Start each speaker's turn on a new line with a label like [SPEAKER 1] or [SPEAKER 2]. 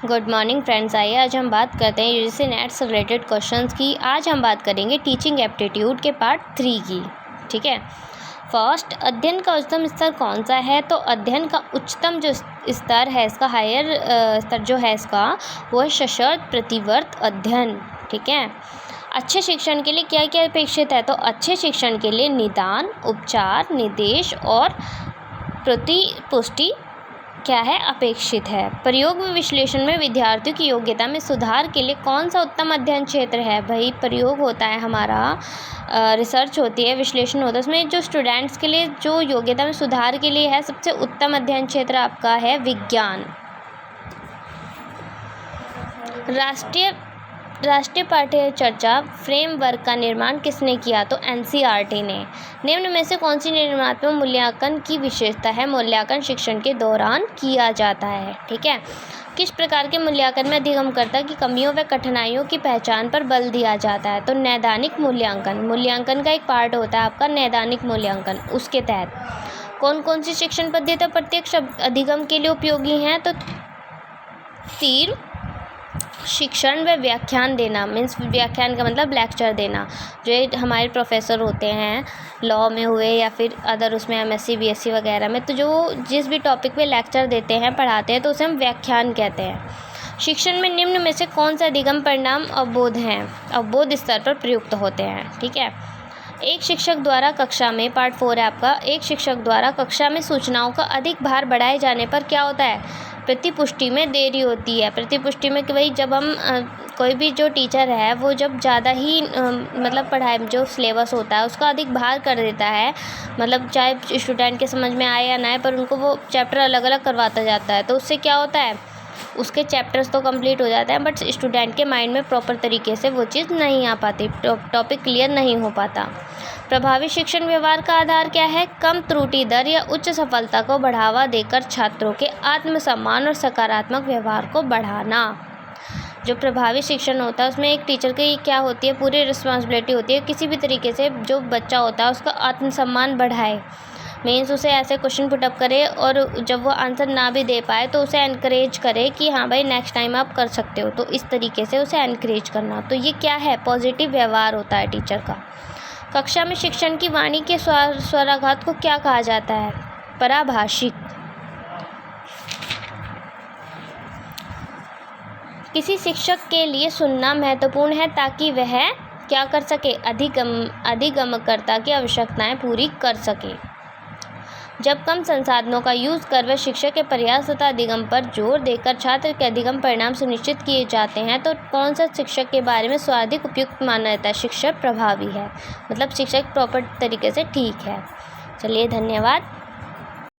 [SPEAKER 1] Good morning friends. आइए आज हम बात करते हैं यूजीसी नेट से रिलेटेड क्वेश्चंस की। आज हम बात करेंगे टीचिंग एप्टीट्यूड के पार्ट 3 की। ठीक है। फर्स्ट, अध्ययन का उच्चतम स्तर कौन सा है? तो अध्ययन का उच्चतम जो स्तर है, इसका हायर स्तर जो है इसका, वो है सशर्त प्रतिवर्त अध्ययन। ठीक है। अच्छे शिक्षण के लिए क्या क्या अपेक्षित है? तो अच्छे शिक्षण के लिए निदान, उपचार, निर्देश और प्रतिपुष्टि क्या है? अपेक्षित है। प्रयोग में विश्लेषण में विद्यार्थियों की योग्यता में सुधार के लिए कौन सा उत्तम अध्ययन क्षेत्र है? भाई प्रयोग होता है हमारा, रिसर्च होती है, विश्लेषण होता है, उसमें जो स्टूडेंट्स के लिए जो योग्यता में सुधार के लिए है, सबसे उत्तम अध्ययन क्षेत्र आपका है विज्ञान। राष्ट्रीय पाठ्य चर्चा फ्रेमवर्क का निर्माण किसने किया? तो एनसीईआरटी ने। निम्न में से कौन सी निर्माणात्मक मूल्यांकन की विशेषता है? मूल्यांकन शिक्षण के दौरान किया जाता है। ठीक है। किस प्रकार के मूल्यांकन में अधिगमकर्ता की कमियों व कठिनाइयों की पहचान पर बल दिया जाता है? तो नैदानिक मूल्यांकन का एक पार्ट होता है आपका नैदानिक मूल्यांकन। उसके तहत कौन कौन सी शिक्षण पद्धतियाँ प्रत्यक्ष अधिगम के लिए उपयोगी हैं? तो तीर शिक्षण व व्याख्यान देना, मीन्स व्याख्यान का मतलब लेक्चर देना। जो हमारे प्रोफेसर होते हैं लॉ में हुए या फिर अदर उसमें एमएससी बीएससी वगैरह में, तो जो जिस भी टॉपिक पे लेक्चर देते हैं, पढ़ाते हैं, तो उसे हम व्याख्यान कहते हैं। शिक्षण में निम्न में से कौन सा अधिगम परिणाम अवबोध हैं, अवबोध स्तर पर प्रयुक्त होते हैं? ठीक है। एक शिक्षक द्वारा कक्षा में, पार्ट 4 है आपका, एक शिक्षक द्वारा कक्षा में सूचनाओं का अधिक भार बढ़ाए जाने पर क्या होता है? प्रतिपुष्टि में देरी होती है। प्रतिपुष्टि में कि भाई जब हम कोई भी जो टीचर है वो जब ज़्यादा ही मतलब पढ़ाई जो सिलेबस होता है उसका अधिक भार कर देता है, मतलब चाहे स्टूडेंट के समझ में आए या ना आए, पर उनको वो चैप्टर अलग अलग करवाता जाता है, तो उससे क्या होता है, उसके चैप्टर्स तो कंप्लीट हो जाते हैं बट स्टूडेंट के माइंड में प्रॉपर तरीके से वो चीज़ नहीं आ पाती, टॉपिक क्लियर नहीं हो पाता। प्रभावी शिक्षण व्यवहार का आधार क्या है? कम त्रुटि दर या उच्च सफलता को बढ़ावा देकर छात्रों के आत्मसम्मान और सकारात्मक व्यवहार को बढ़ाना। जो प्रभावी शिक्षण होता है उसमें एक टीचर की क्या होती है, पूरी रिस्पॉन्सिबिलिटी होती है किसी भी तरीके से जो बच्चा होता है उसका आत्मसम्मान बढ़ाए, मीन्स उसे ऐसे क्वेश्चन पुटअप करे और जब वो आंसर ना भी दे पाए तो उसे एनकरेज करे कि हाँ भाई नेक्स्ट टाइम आप कर सकते हो, तो इस तरीके से उसे एनकरेज करना। तो ये क्या है? पॉजिटिव व्यवहार होता है टीचर का। कक्षा में शिक्षण की वाणी के स्वराघात को क्या कहा जाता है? पराभाषिक। किसी शिक्षक के लिए सुनना महत्वपूर्ण है ताकि वह क्या कर सके? अधिगमकर्ता की आवश्यकताएं पूरी कर सके। जब कम संसाधनों का यूज़ कर वह शिक्षक के प्रयास तथा अधिगम पर जोर देकर छात्र के अधिगम परिणाम सुनिश्चित किए जाते हैं, तो कौन सा शिक्षक के बारे में सर्वाधिक उपयुक्त माना जाता है? शिक्षक प्रभावी है, मतलब शिक्षक प्रॉपर तरीके से ठीक है। चलिए, धन्यवाद।